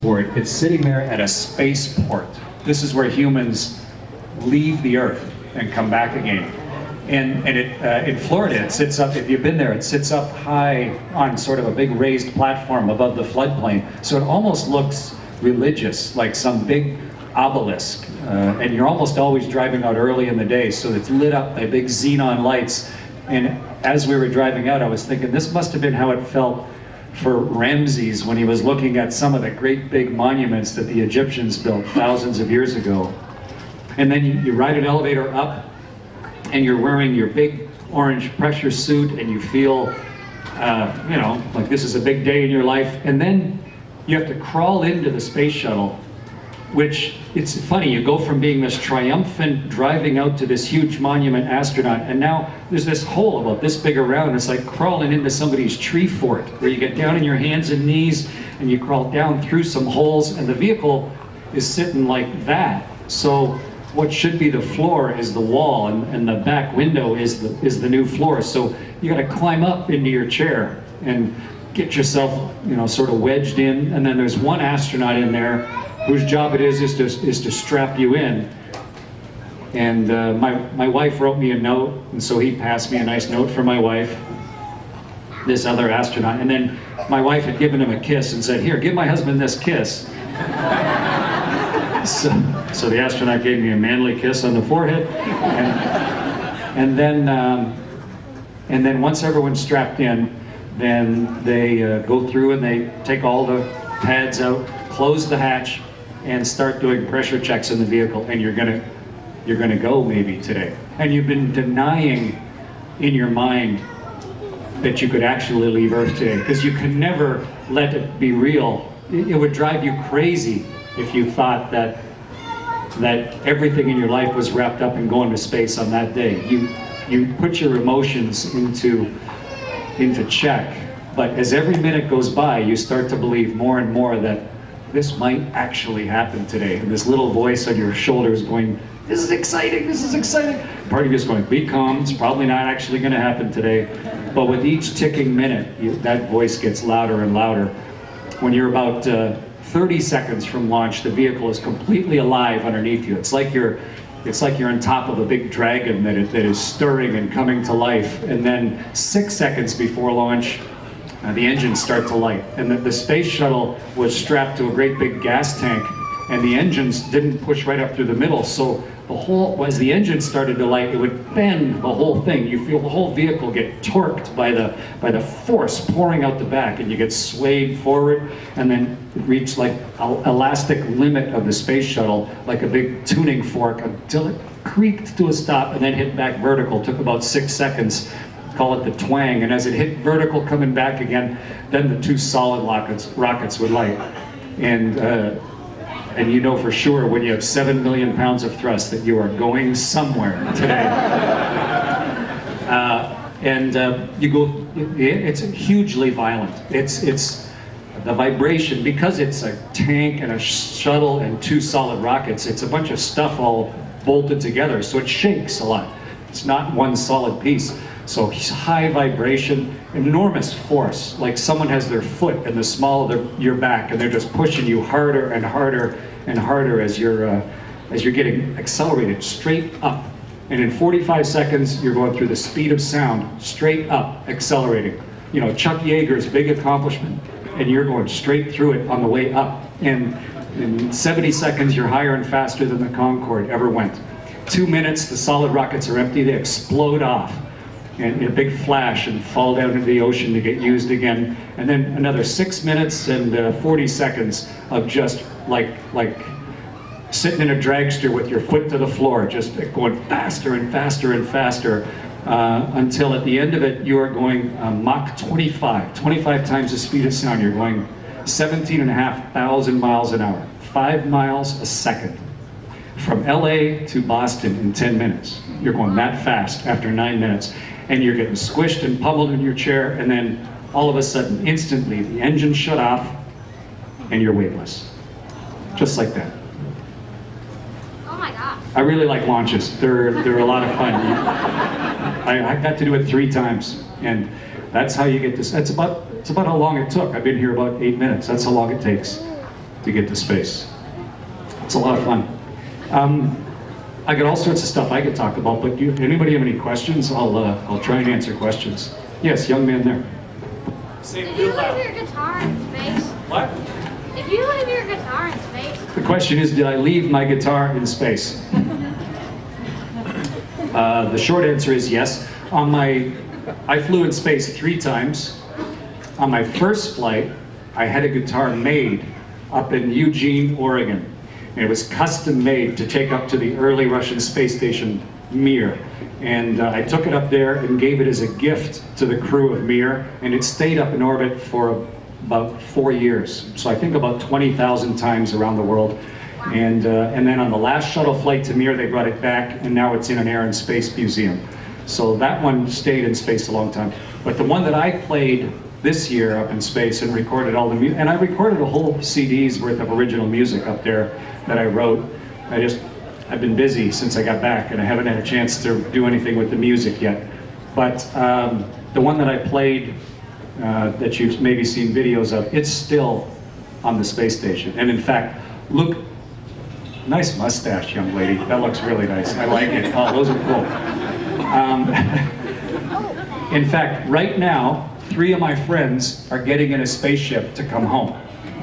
board. It's sitting there at a spaceport. This is where humans leave the Earth and come back again. And in Florida, it sits up, if you've been there, it sits up high on sort of a big raised platform above the floodplain. So it almost looks religious, like some big obelisk. And you're almost always driving out early in the day, so it's lit up by big xenon lights. And as we were driving out, I was thinking, this must have been how it felt for Ramses when he was looking at some of the great big monuments that the Egyptians built thousands of years ago. And then you ride an elevator up, and you're wearing your big orange pressure suit, and you feel, you know, like this is a big day in your life. And then you have to crawl into the space shuttle, which, it's funny, you go from being this triumphant driving out to this huge monument astronaut, and now there's this hole about this big around. It's like crawling into somebody's tree fort, where you get down on your hands and knees and you crawl down through some holes, and the vehicle is sitting like that. So what should be the floor is the wall, and the back window is the new floor. So you got to climb up into your chair and get yourself, you know, sort of wedged in. And then there's one astronaut in there whose job it is to strap you in. And my wife wrote me a note, and so he passed me a nice note from my wife, this other astronaut. And then my wife had given him a kiss and said, "Here, give my husband this kiss." So the astronaut gave me a manly kiss on the forehead. And then once everyone's strapped in, then they go through and they take all the pads out, close the hatch, and start doing pressure checks in the vehicle. And you're gonna go maybe today. And you've been denying in your mind that you could actually leave Earth today, because you can never let it be real. It would drive you crazy if you thought that everything in your life was wrapped up in going to space on that day. You put your emotions into check, but as every minute goes by, you start to believe more and more that this might actually happen today. And this little voice on your shoulder is going, "This is exciting, this is exciting." Part of you is going, "Be calm, it's probably not actually going to happen today." But with each ticking minute, that voice gets louder and louder. When you're about 30 seconds from launch, the vehicle is completely alive underneath you. It's like you're on top of a big dragon that is stirring and coming to life. And then 6 seconds before launch, the engines start to light. And the space shuttle was strapped to a great big gas tank, and the engines didn't push right up through the middle. So as the engine started to light, it would bend the whole thing. You feel the whole vehicle get torqued by the force pouring out the back, and you get swayed forward, and then reach like an elastic limit of the space shuttle, like a big tuning fork, until it creaked to a stop and then hit back vertical. Took about 6 seconds. Call it the twang. And as it hit vertical coming back again, then the two solid rockets would light. And you know for sure when you have 7 million pounds of thrust that you are going somewhere today. You go, it's hugely violent. It's the vibration, because it's a tank and a shuttle and two solid rockets, it's a bunch of stuff all bolted together, so it shakes a lot. It's not one solid piece. So high vibration, enormous force, like someone has their foot in the small of your back, and they're just pushing you harder and harder and harder as you're getting accelerated straight up. And in 45 seconds, you're going through the speed of sound, straight up, accelerating. You know, Chuck Yeager's big accomplishment, and you're going straight through it on the way up. And in 70 seconds, you're higher and faster than the Concorde ever went. 2 minutes, the solid rockets are empty, they explode off in a big flash and fall down into the ocean to get used again. And then another 6 minutes and 40 seconds of just like sitting in a dragster with your foot to the floor, just going faster and faster and faster, until at the end of it, you are going Mach 25 times the speed of sound. You're going 17,500 miles an hour, 5 miles a second. From LA to Boston in 10 minutes. You're going that fast after 9 minutes. And you're getting squished and pummeled in your chair, and then all of a sudden, instantly, the engine shut off, and you're weightless. Just like that. Oh my gosh. I really like launches. They're a lot of fun. I got to do it 3 times, and that's how you get this. It's about how long it took. I've been here about 8 minutes. That's how long it takes to to get to space. It's a lot of fun. I got all sorts of stuff I could talk about, but anybody have any questions? I'll try and answer questions. Yes, young man there. If you leave your guitar in space. What? If you leave your guitar in space. The question is, did I leave my guitar in space? The short answer is yes. I flew in space 3 times. On my first flight, I had a guitar made up in Eugene, Oregon. And it was custom made to take up to the early Russian space station, Mir. And I took it up there and gave it as a gift to the crew of Mir, and it stayed up in orbit for about 4 years. So I think about 20,000 times around the world. And then on the last shuttle flight to Mir, they brought it back, and now it's in an Air and Space Museum. So that one stayed in space a long time. But the one that I played this year up in space and recorded all the music, and I recorded a whole CD's worth of original music up there that I wrote. I've been busy since I got back, and I haven't had a chance to do anything with the music yet. But the one that I played, that you've maybe seen videos of, it's still on the space station. And in fact, look, nice mustache, young lady. That looks really nice. I like it. Oh, those are cool. In fact, right now, 3 of my friends are getting in a spaceship to come home.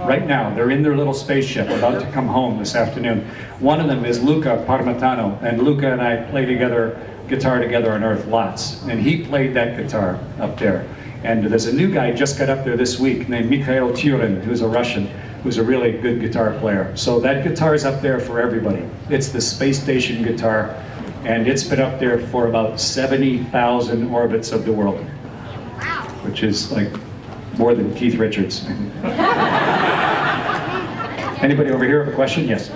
Right now, they're in their little spaceship about to come home this afternoon. One of them is Luca Parmitano, and Luca and I play guitar together on Earth lots. And he played that guitar up there. And there's a new guy just got up there this week named Mikhail Turin, who's a Russian, who's a really good guitar player. So that guitar is up there for everybody. It's the space station guitar, and it's been up there for about 70,000 orbits of the world. Wow. Which is like more than Keith Richards. Anybody over here have a question? Yes.